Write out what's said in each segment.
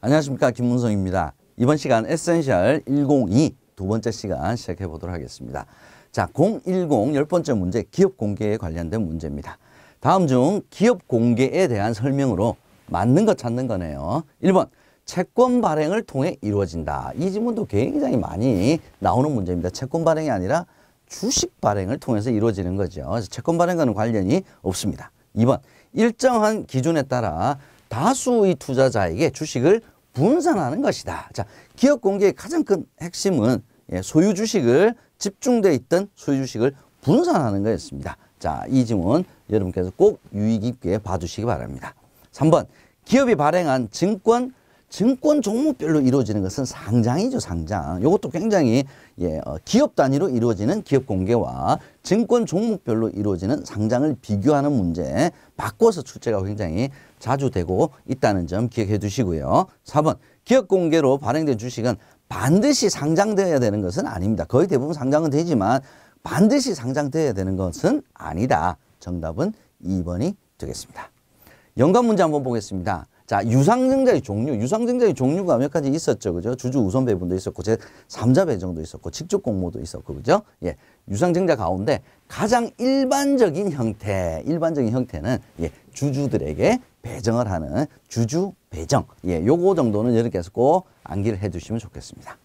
안녕하십니까, 김문성입니다. 이번 시간 에센셜 102 두 번째 시간 시작해 보도록 하겠습니다. 자, 010 10번째 문제, 기업 공개에 관련된 문제입니다. 다음 중 기업 공개에 대한 설명으로 맞는 것 찾는 거네요. 1번, 채권 발행을 통해 이루어진다. 이 지문도 굉장히 많이 나오는 문제입니다. 채권 발행이 아니라 주식 발행을 통해서 이루어지는 거죠. 그래서 채권 발행과는 관련이 없습니다. 2번, 일정한 기준에 따라 다수의 투자자에게 주식을 분산하는 것이다. 자, 기업 공개의 가장 큰 핵심은 소유 주식을 집중되어 있던 소유 주식을 분산하는 거였습니다. 자, 이 지문 여러분께서 꼭 유의 깊게 봐주시기 바랍니다. 3번, 기업이 발행한 증권 종목별로 이루어지는 것은 상장이죠, 상장. 이것도 굉장히 기업 단위로 이루어지는 기업 공개와 증권 종목별로 이루어지는 상장을 비교하는 문제, 바꿔서 출제가 굉장히 자주 되고 있다는 점 기억해 두시고요. 4번, 기업 공개로 발행된 주식은 반드시 상장되어야 되는 것은 아닙니다. 거의 대부분 상장은 되지만 반드시 상장되어야 되는 것은 아니다. 정답은 2번이 되겠습니다. 연관 문제 한번 보겠습니다. 자, 유상증자의 종류가 몇 가지 있었죠. 그죠? 주주 우선 배분도 있었고, 제3자 배정도 있었고, 직접 공모도 있었고, 그죠? 예. 유상증자 가운데 가장 일반적인 형태는 주주들에게 배정을 하는 주주 배정. 예, 요거 정도는 여러분께서 꼭 암기를 해 두시면 좋겠습니다.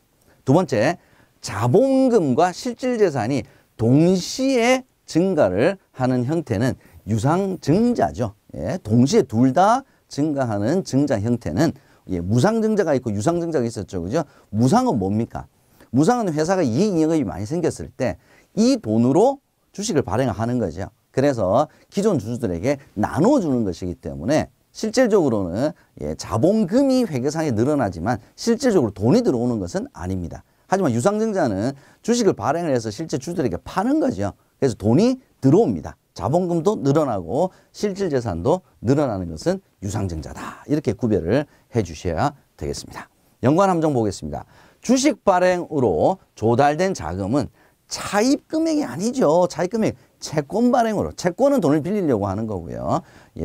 두 번째, 자본금과 실질 재산이 동시에 증가를 하는 형태는 유상증자죠. 예, 동시에 둘 다 증가하는 증자 형태는 무상증자가 있고 유상증자가 있었죠. 그죠? 무상은 뭡니까? 무상은 회사가 이익잉여금이 많이 생겼을 때 이 돈으로 주식을 발행하는 거죠. 그래서 기존 주주들에게 나눠주는 것이기 때문에 실질적으로는 자본금이 회계상에 늘어나지만 실질적으로 돈이 들어오는 것은 아닙니다. 하지만 유상증자는 주식을 발행을 해서 실제 주주들에게 파는 거죠. 그래서 돈이 들어옵니다. 자본금도 늘어나고 실질 재산도 늘어나는 것은 유상증자다. 이렇게 구별을 해 주셔야 되겠습니다. 연관 함정 보겠습니다. 주식 발행으로 조달된 자금은 차입 금액이 아니죠. 차입 금액, 채권 발행으로. 채권은 돈을 빌리려고 하는 거고요.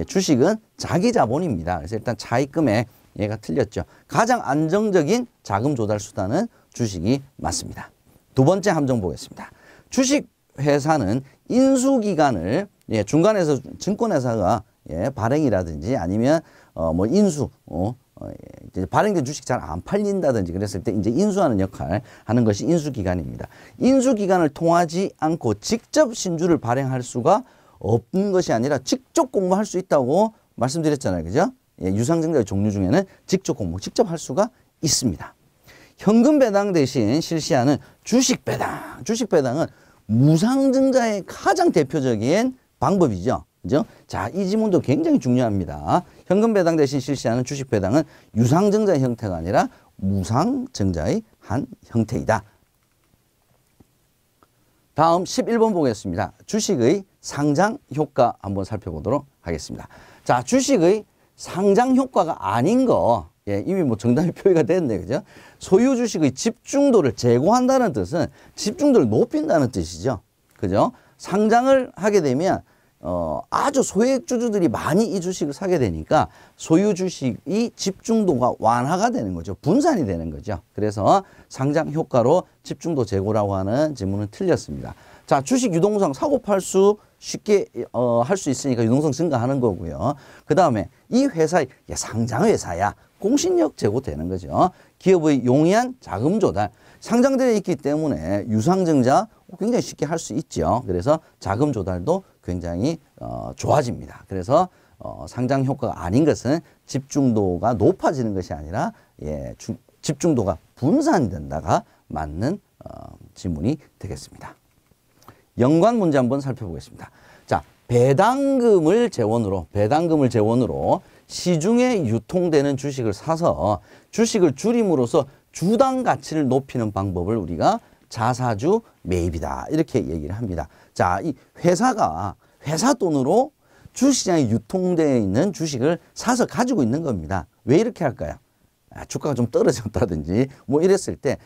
주식은 자기 자본입니다. 그래서 일단 차입 금액, 얘가 틀렸죠. 가장 안정적인 자금 조달 수단은 주식이 맞습니다. 두 번째 함정 보겠습니다. 주식 회사는 인수기간을 중간에서 증권회사가 발행이라든지 아니면 인수 발행된 주식 잘 안 팔린다든지 그랬을 때 이제 인수하는 역할 하는 것이 인수기간입니다. 인수기간을 통하지 않고 직접 신주를 발행할 수가 없는 것이 아니라 직접 공모할 수 있다고 말씀드렸잖아요. 그죠? 유상증자의 종류 중에는 직접 공모, 직접 할 수가 있습니다. 현금 배당 대신 실시하는 주식 배당. 주식 배당은 무상증자의 가장 대표적인 방법이죠. 그죠? 자, 이 지문도 굉장히 중요합니다. 현금 배당 대신 실시하는 주식 배당은 유상증자의 형태가 아니라 무상증자의 한 형태이다. 다음 11번 보겠습니다. 주식의 상장 효과 한번 살펴보도록 하겠습니다. 자, 주식의 상장 효과가 아닌 거, 이미 정답이 표기가 됐네요. 그죠? 소유 주식의 집중도를 제고한다는 뜻은 집중도를 높인다는 뜻이죠. 그죠? 상장을 하게 되면 아주 소액 주주들이 많이 이 주식을 사게 되니까 소유 주식이 집중도가 완화가 되는 거죠. 분산이 되는 거죠. 그래서 상장 효과로 집중도 제고라고 하는 지문은 틀렸습니다. 자, 주식 유동성 사고 팔수 쉽게 할 수 있으니까 유동성 증가하는 거고요. 그 다음에 이 회사의 상장 회사야. 공신력 제고되는 거죠. 기업의 용이한 자금 조달. 상장되어 있기 때문에 유상증자 굉장히 쉽게 할 수 있죠. 그래서 자금 조달도 굉장히 좋아집니다. 그래서 상장 효과가 아닌 것은 집중도가 높아지는 것이 아니라 집중도가 분산된다가 맞는 지문이 되겠습니다. 연관 문제 한번 살펴보겠습니다. 자, 배당금을 재원으로 시중에 유통되는 주식을 사서 주식을 줄임으로써 주당 가치를 높이는 방법을 우리가 자사주 매입이다. 이렇게 얘기를 합니다. 자, 이 회사가 회사 돈으로 주시장에 유통되어 있는 주식을 사서 가지고 있는 겁니다. 왜 이렇게 할까요? 주가가 좀 떨어졌다든지 이랬을 때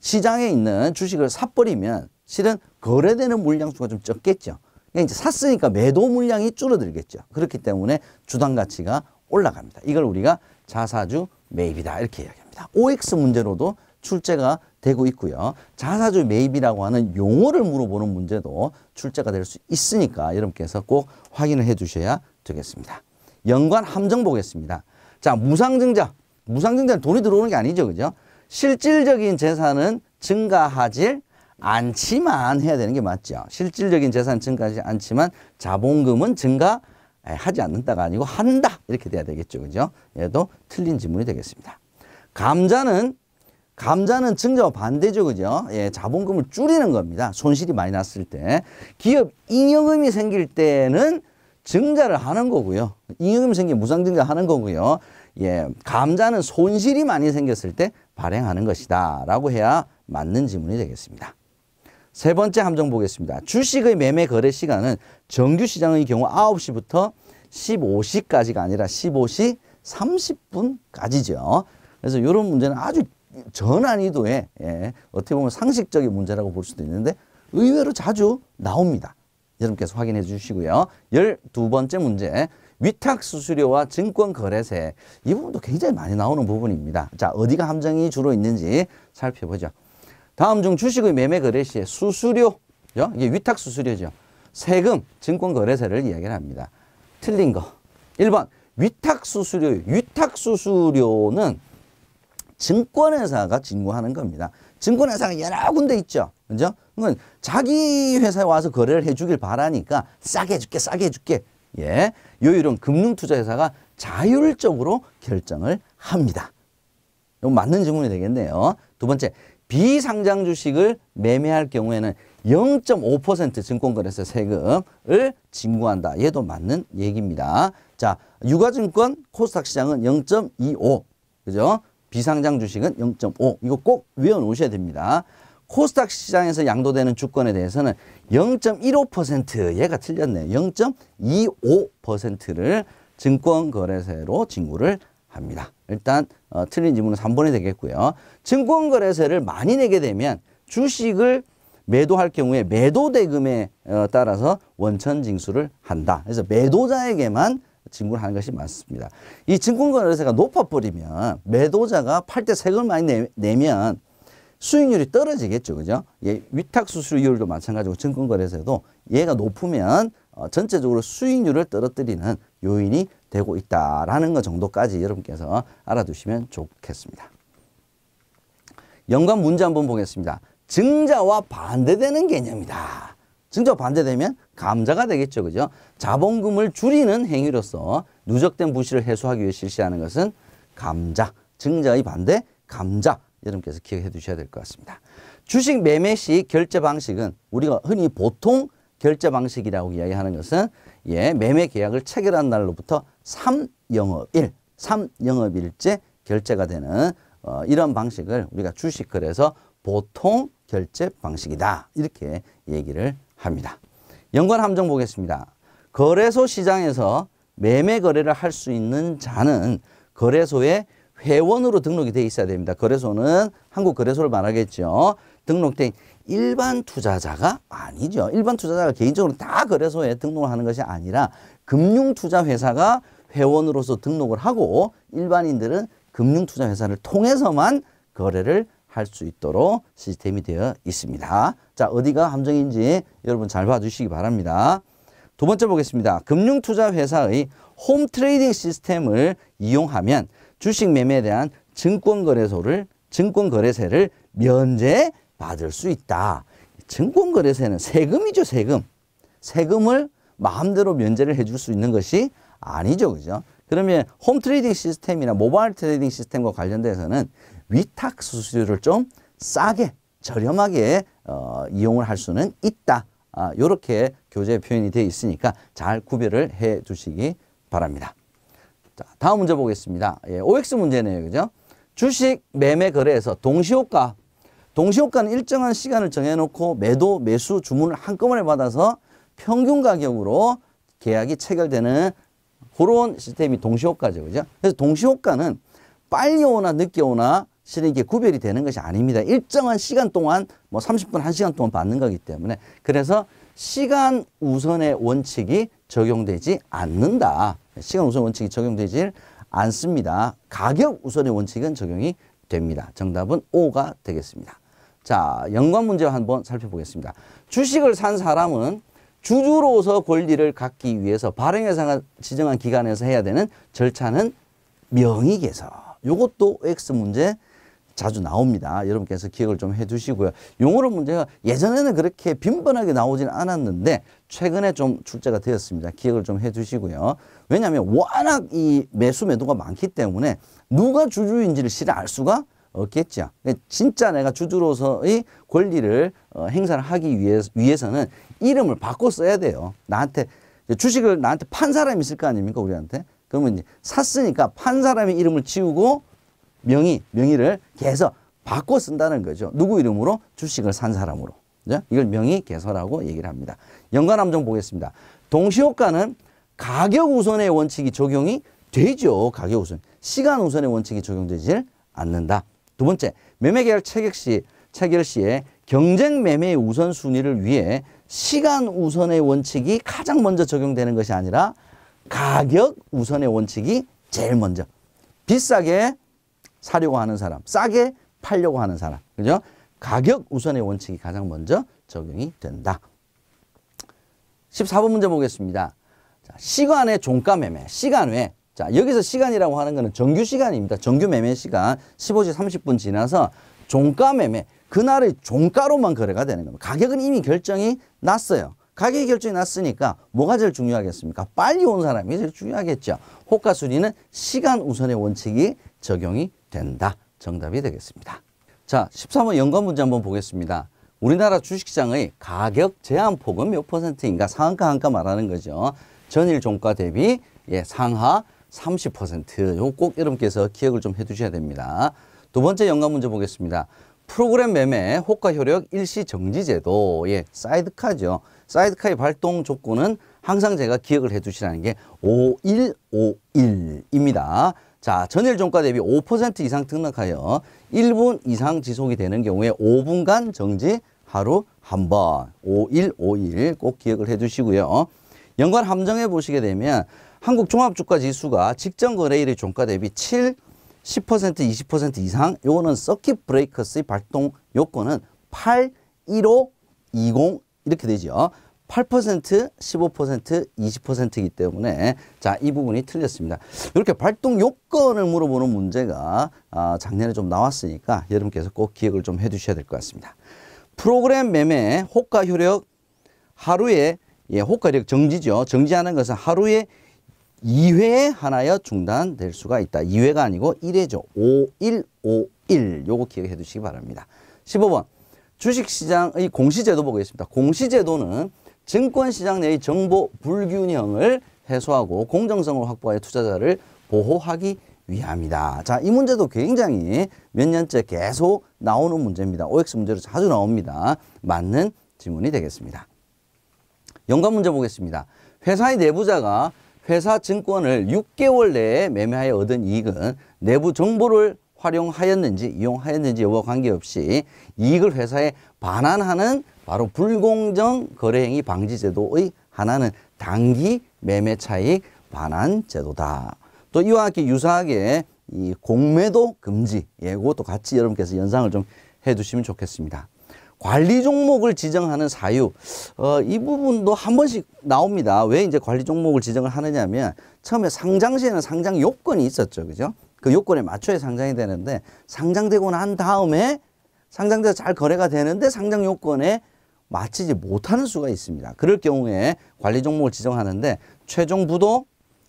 시장에 있는 주식을 사버리면 실은 거래되는 물량 수가 좀 적겠죠. 그러니까 이제 샀으니까 매도 물량이 줄어들겠죠. 그렇기 때문에 주당 가치가 올라갑니다. 이걸 우리가 자사주 매입이다 이렇게 이야기합니다. OX 문제로도 출제가 되고 있고요. 자사주 매입이라고 하는 용어를 물어보는 문제도 출제가 될 수 있으니까 여러분께서 꼭 확인을 해 주셔야 되겠습니다. 연관 함정 보겠습니다. 자, 무상증자. 무상증자는 돈이 들어오는 게 아니죠. 그죠? 실질적인 재산은 증가하지 않지만 해야 되는 게 맞죠. 실질적인 재산은 증가하지 않지만 자본금은 증가하지 않는다가 아니고 한다. 이렇게 돼야 되겠죠. 그죠? 얘도 틀린 지문이 되겠습니다. 감자는 증자와 반대죠. 그죠? 예, 자본금을 줄이는 겁니다. 손실이 많이 났을 때. 기업 잉여금이 생길 때는 증자를 하는 거고요. 잉여금이 생기면 무상증자 하는 거고요. 예, 감자는 손실이 많이 생겼을 때 발행하는 것이다 라고 해야 맞는 지문이 되겠습니다. 세 번째 함정 보겠습니다. 주식의 매매 거래 시간은 정규 시장의 경우 9시부터 15시까지가 아니라 15시 30분까지죠. 그래서 이런 문제는 아주 저난이도의 어떻게 보면 상식적인 문제라고 볼 수도 있는데 의외로 자주 나옵니다. 여러분께서 확인해 주시고요. 12번째 문제. 위탁수수료와 증권거래세. 이 부분도 굉장히 많이 나오는 부분입니다. 자, 어디가 함정이 주로 있는지 살펴보죠. 다음 중 주식의 매매 거래 시에 수수료, 이게 위탁수수료죠. 세금, 증권거래세를 이야기를 합니다. 틀린 거. 1번 위탁수수료. 위탁수수료는 증권회사가 징구하는 겁니다. 증권회사가 여러 군데 있죠. 그죠? 그건 자기 회사에 와서 거래를 해주길 바라니까 싸게 해줄게, 싸게 해줄게. 예. 요일은 금융투자회사가 자율적으로 결정을 합니다. 이거 맞는 질문이 되겠네요. 두 번째, 비상장 주식을 매매할 경우에는 0.5% 증권거래세 세금을 징구한다. 얘도 맞는 얘기입니다. 자, 유가증권 코스닥 시장은 0.25. 그죠? 비상장 주식은 0.5. 이거 꼭 외워놓으셔야 됩니다. 코스닥 시장에서 양도되는 주권에 대해서는 0.15%, 얘가 틀렸네요. 0.25%를 증권거래세로 징구를 합니다. 일단 틀린 지문은 3번이 되겠고요. 증권거래세를 많이 내게 되면 주식을 매도할 경우에 매도대금에 따라서 원천징수를 한다. 그래서 매도자에게만 징구를 하는 것이 맞습니다. 이 증권거래세가 높아버리면 매도자가 팔 때 세금을 많이 내면 수익률이 떨어지겠죠. 그죠? 예, 위탁수수료율도 마찬가지고 증권거래세도 얘가 높으면 전체적으로 수익률을 떨어뜨리는 요인이 되고 있다라는 것 정도까지 여러분께서 알아두시면 좋겠습니다. 연관 문제 한번 보겠습니다. 증자와 반대되는 개념이다. 증자와 반대되면 감자가 되겠죠. 그죠? 자본금을 줄이는 행위로서 누적된 부실을 해소하기 위해 실시하는 것은 감자. 증자의 반대 감자. 여러분께서 기억해 두셔야 될 것 같습니다. 주식 매매 시 결제 방식은 우리가 흔히 보통 결제 방식이라고 이야기하는 것은 매매 계약을 체결한 날로부터 3영업일째 결제가 되는 이런 방식을 우리가 주식 거래에서 보통 결제 방식이다. 이렇게 얘기를 합니다. 연관 함정 보겠습니다. 거래소 시장에서 매매 거래를 할 수 있는 자는 거래소에 회원으로 등록이 돼 있어야 됩니다. 거래소는 한국거래소를 말하겠죠. 등록된 일반 투자자가 아니죠. 일반 투자자가 개인적으로 다 거래소에 등록을 하는 것이 아니라 금융투자회사가 회원으로서 등록을 하고 일반인들은 금융투자회사를 통해서만 거래를 할 수 있도록 시스템이 되어 있습니다. 자, 어디가 함정인지 여러분 잘 봐주시기 바랍니다. 두 번째 보겠습니다. 금융투자회사의 홈트레이딩 시스템을 이용하면 주식 매매에 대한 증권거래세를 면제받을 수 있다. 증권거래세는 세금이죠, 세금. 세금을 마음대로 면제를 해줄 수 있는 것이 아니죠, 그죠? 그러면 홈트레이딩 시스템이나 모바일 트레이딩 시스템과 관련돼서는 위탁 수수료를 좀 싸게, 저렴하게 이용을 할 수는 있다. 이렇게 교재 표현이 되어 있으니까 잘 구별을 해 두시기 바랍니다. 자, 다음 문제 보겠습니다. OX 문제네요. 그죠? 주식 매매 거래에서 동시효과는 일정한 시간을 정해놓고 매도, 매수, 주문을 한꺼번에 받아서 평균 가격으로 계약이 체결되는 그런 시스템이 동시효과죠. 그죠? 그래서 동시효과는 빨리 오나 늦게 오나 실은 이게 구별이 되는 것이 아닙니다. 일정한 시간 동안 뭐 30분, 1시간 동안 받는 거기 때문에 그래서 시간 우선의 원칙이 적용되지 않는다. 시간 우선 원칙이 적용되지 않습니다. 가격 우선의 원칙은 적용이 됩니다. 정답은 O가 되겠습니다. 자, 연관 문제 한번 살펴보겠습니다. 주식을 산 사람은 주주로서 권리를 갖기 위해서 발행회사가 지정한 기관에서 해야 되는 절차는 명의개설. 이것도 OX 문제 자주 나옵니다. 여러분께서 기억을 좀 해두시고요. 용어로 문제가 예전에는 그렇게 빈번하게 나오진 않았는데 최근에 좀 출제가 되었습니다. 기억을 좀 해두시고요. 왜냐하면 워낙 이 매수 매도가 많기 때문에 누가 주주인지를 실에 알 수가 없겠죠. 진짜 내가 주주로서의 권리를 행사를 하기 위해서는 이름을 바꿔 써야 돼요. 나한테 주식을 나한테 판 사람이 있을 거 아닙니까? 우리한테. 그러면 이제 샀으니까 판 사람의 이름을 지우고 명의를 계속 바꿔 쓴다는 거죠. 누구 이름으로? 주식을 산 사람으로. 이걸 명의 개설하고 얘기를 합니다. 연관 함정 보겠습니다. 동시효과는 가격 우선의 원칙이 적용이 되죠. 가격 우선. 시간 우선의 원칙이 적용되질 않는다. 두 번째, 매매계약 체결 시에 경쟁 매매의 우선순위를 위해 시간 우선의 원칙이 가장 먼저 적용되는 것이 아니라 가격 우선의 원칙이 제일 먼저. 비싸게 사려고 하는 사람, 싸게 팔려고 하는 사람. 그죠? 가격 우선의 원칙이 가장 먼저 적용이 된다. 14번 문제 보겠습니다. 자, 시간의 종가 매매, 시간 외. 자, 여기서 시간이라고 하는 것은 정규 시간입니다. 정규 매매 시간 15시 30분 지나서 종가 매매, 그날의 종가로만 거래가 되는 겁니다. 가격은 이미 결정이 났어요. 가격이 결정이 났으니까 뭐가 제일 중요하겠습니까? 빨리 온 사람이 제일 중요하겠죠. 호가 순위는 시간 우선의 원칙이 적용이 된다. 정답이 되겠습니다. 자, 13번 연관 문제 한번 보겠습니다. 우리나라 주식시장의 가격 제한폭은 몇 %인가? 상한가 한가 말하는 거죠. 전일 종가 대비 상하 30%. 요거 꼭 여러분께서 기억을 좀 해두셔야 됩니다. 두 번째 연관 문제 보겠습니다. 프로그램 매매 호가 효력 일시 정지 제도. 사이드카죠. 사이드카의 발동 조건은 항상 제가 기억을 해두시라는 게 5151입니다. 자, 전일 종가 대비 5% 이상 등락하여 1분 이상 지속이 되는 경우에 5분간 정지, 하루 한 번. 5151 꼭 기억을 해두시고요. 연관 함정해 보시게 되면 한국종합주가지수가 직전 거래일의 종가 대비 7, 10%, 20% 이상, 요거는 서킷 브레이커스의 발동 요건은 8, 15, 20 이렇게 되죠. 8%, 15%, 20%이기 때문에 자, 이 부분이 틀렸습니다. 이렇게 발동 요건을 물어보는 문제가 작년에 좀 나왔으니까 여러분께서 꼭 기억을 좀 해두셔야 될 것 같습니다. 프로그램 매매 호가 효력 하루에 호가 효력 정지죠. 정지하는 것은 하루에 2회에 하나여 중단될 수가 있다. 2회가 아니고 1회죠. 5151 요거 기억해 두시기 바랍니다. 15번 주식시장의 공시제도 보겠습니다. 공시제도는 증권시장 내의 정보 불균형을 해소하고 공정성을 확보하여 투자자를 보호하기 위함이다. 자, 이 문제도 굉장히 몇 년째 계속 나오는 문제입니다. OX 문제로 자주 나옵니다. 맞는 지문이 되겠습니다. 연관 문제 보겠습니다. 회사의 내부자가 회사 증권을 6개월 내에 매매하여 얻은 이익은 내부 정보를 활용하였는지 이용하였는지 여부와 관계없이 이익을 회사에 반환하는 바로 불공정 거래행위 방지제도의 하나는 단기 매매 차익 반환 제도다. 또 이와 함께 유사하게 이 공매도 금지, 이것도 같이 여러분께서 연상을 좀 해두시면 좋겠습니다. 관리 종목을 지정하는 사유, 이 부분도 한 번씩 나옵니다. 왜 이제 관리 종목을 지정을 하느냐면 처음에 상장 시에는 상장 요건이 있었죠, 그죠? 그 요건에 맞춰야 상장이 되는데 상장되고 난 다음에 상장돼서 잘 거래가 되는데 상장 요건에 맞추지 못하는 수가 있습니다. 그럴 경우에 관리 종목을 지정하는데 최종 부도,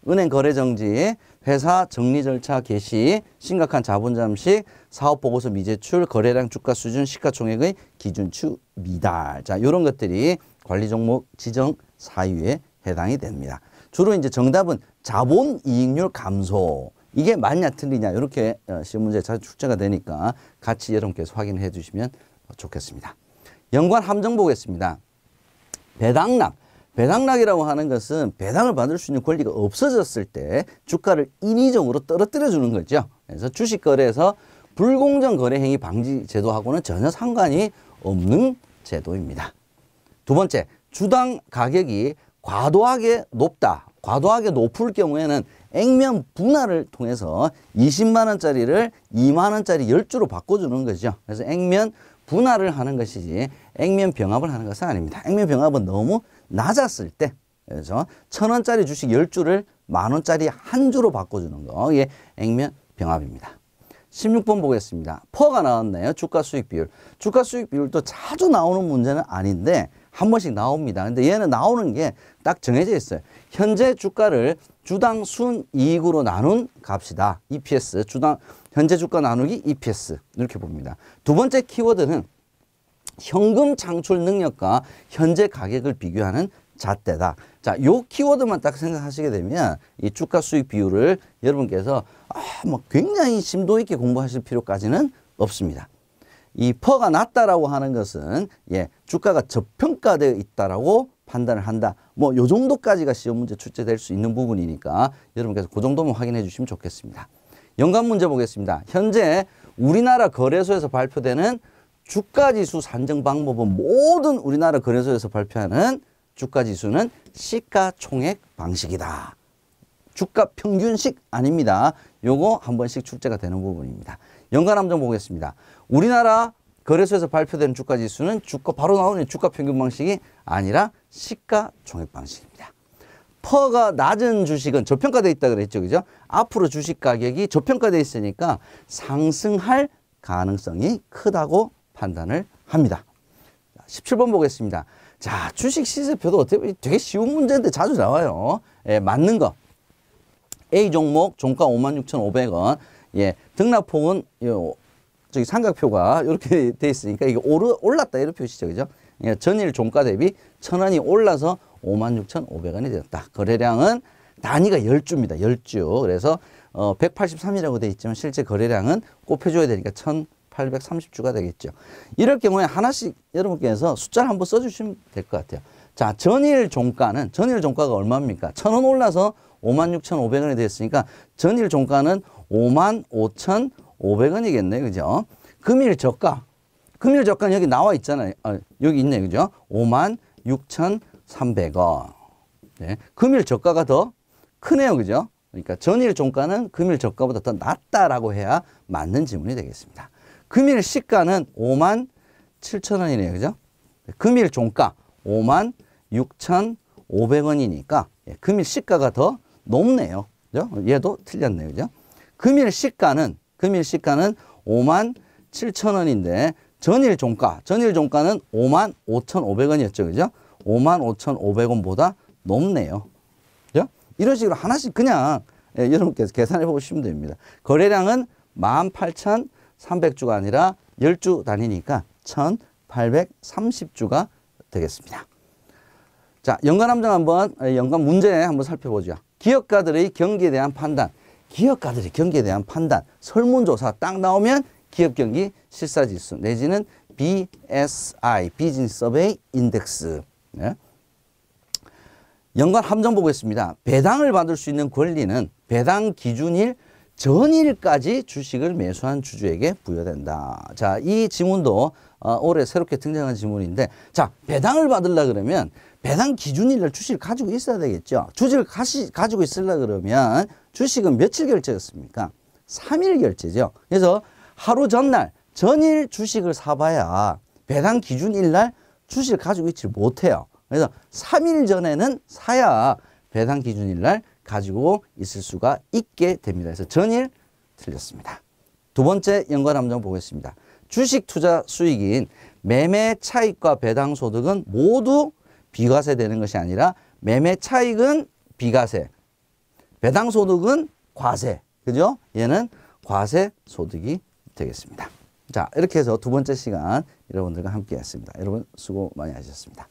은행 거래 정지, 회사 정리 절차 개시, 심각한 자본 잠식, 사업 보고서 미제출, 거래량 주가 수준, 시가총액의 기준치 미달. 자, 이런 것들이 관리 종목 지정 사유에 해당이 됩니다. 주로 이제 정답은 자본 이익률 감소. 이게 맞냐 틀리냐 이렇게 시험 문제에 자주 출제가 되니까 같이 여러분께서 확인해 주시면 좋겠습니다. 연관 함정 보겠습니다. 배당락. 배당락이라고 하는 것은 배당을 받을 수 있는 권리가 없어졌을 때 주가를 인위적으로 떨어뜨려 주는 거죠. 그래서 주식 거래에서 불공정 거래 행위 방지 제도하고는 전혀 상관이 없는 제도입니다. 두 번째, 주당 가격이 과도하게 높다. 과도하게 높을 경우에는 액면 분할을 통해서 20만 원짜리를 2만 원짜리 10주로 바꿔주는 거죠. 그래서 액면 분할을 하는 것이지 액면 병합을 하는 것은 아닙니다. 액면 병합은 너무 낮았을 때, 그래서 1,000원짜리 주식 10주를 10,000원짜리 한 주로 바꿔주는 거, 이게 액면 병합입니다. 16번 보겠습니다. 퍼가 나왔네요. 주가 수익 비율. 주가 수익 비율도 자주 나오는 문제는 아닌데 한 번씩 나옵니다. 근데 얘는 나오는 게 딱 정해져 있어요. 현재 주가를 주당 순이익으로 나눈 값이다. EPS, 현재 주가 나누기 EPS 이렇게 봅니다. 두 번째 키워드는 현금 창출 능력과 현재 가격을 비교하는 잣대다. 자, 요 키워드만 딱 생각하시게 되면 이 주가 수익 비율을 여러분께서 뭐 굉장히 심도 있게 공부하실 필요까지는 없습니다. 이 퍼가 낮다라고 하는 것은 주가가 저평가되어 있다라고 판단을 한다. 뭐 요 정도까지가 시험 문제 출제될 수 있는 부분이니까 여러분께서 그 정도만 확인해 주시면 좋겠습니다. 연관 문제 보겠습니다. 현재 우리나라 거래소에서 발표되는 주가지수 산정 방법은 모든 우리나라 거래소에서 발표하는 주가지수는 시가총액 방식이다. 주가 평균식 아닙니다. 요거 한 번씩 출제가 되는 부분입니다. 연관 함정 보겠습니다. 우리나라 거래소에서 발표되는 주가지수는 바로 나오는 주가 평균 방식이 아니라 시가총액 방식입니다. 퍼가 낮은 주식은 저평가되어 있다 그랬죠. 그죠? 앞으로 주식 가격이 저평가되어 있으니까 상승할 가능성이 크다고 판단을 합니다. 17번 보겠습니다. 자, 주식 시세표도 어떻게 보면 되게 쉬운 문제인데 자주 나와요. 맞는 거. A 종목 종가 56,500원. 등락폭은 저기 삼각표가 이렇게 돼 있으니까 이게 올랐다 이런 표시죠. 그죠? 전일 종가 대비 1,000원이 올라서 56,500원이 되었다. 거래량은 단위가 10주입니다. 10주. 그래서 183이라고 돼 있지만 실제 거래량은 곱해줘야 되니까 1,830주가 되겠죠. 이럴 경우에 하나씩 여러분께서 숫자를 한번 써주시면 될 것 같아요. 자, 전일 종가가 얼마입니까? 1,000원 올라서 56,500원이 됐으니까 전일 종가는 55,500원이겠네요. 그죠? 금일 저가는 여기 나와 있잖아요. 여기 있네. 그죠? 56,300원. 네. 금일 저가가 더 크네요. 그죠? 그러니까 전일 종가는 금일 저가보다 더 낮다라고 해야 맞는 지문이 되겠습니다. 금일 시가는 57,000원이네요. 그죠? 금일 종가 56,500원이니까 금일 시가가 더 높네요. 그죠? 얘도 틀렸네요. 그죠? 금일 시가는 57,000원인데 전일 종가는 55,500원이었죠. 그죠? 55,500원보다 높네요. 그죠? 이런 식으로 하나씩 그냥 여러분께서 계산해 보시면 됩니다. 거래량은 18,300주가 아니라 10주 단위니까 1,830주가 되겠습니다. 자, 연관 함정 연관 문제 한번 살펴보죠. 기업가들의 경기에 대한 판단. 설문조사 딱 나오면 기업경기 실사지수 내지는 BSI, 비즈니스 서베이 인덱스. 연관 함정 보겠습니다. 배당을 받을 수 있는 권리는 배당 기준일 전일까지 주식을 매수한 주주에게 부여된다. 자, 이 지문도 올해 새롭게 등장한 지문인데, 자, 배당을 받으려 그러면 배당 기준일날 주식을 가지고 있어야 되겠죠. 주식을 가지고 있으려 그러면 주식은 며칠 결제였습니까? 3일 결제죠. 그래서 하루 전일 주식을 사봐야 배당 기준일날 주식을 가지고 있지 못해요. 그래서 3일 전에는 사야 배당 기준일날 가지고 있을 수가 있게 됩니다. 그래서 전일 틀렸습니다. 두 번째 연관 함정 보겠습니다. 주식 투자 수익인 매매 차익과 배당 소득은 모두 비과세 되는 것이 아니라 매매 차익은 비과세, 배당 소득은 과세. 그죠? 얘는 과세 소득이 되겠습니다. 자, 이렇게 해서 두 번째 시간 여러분들과 함께 했습니다. 여러분 수고 많이 하셨습니다.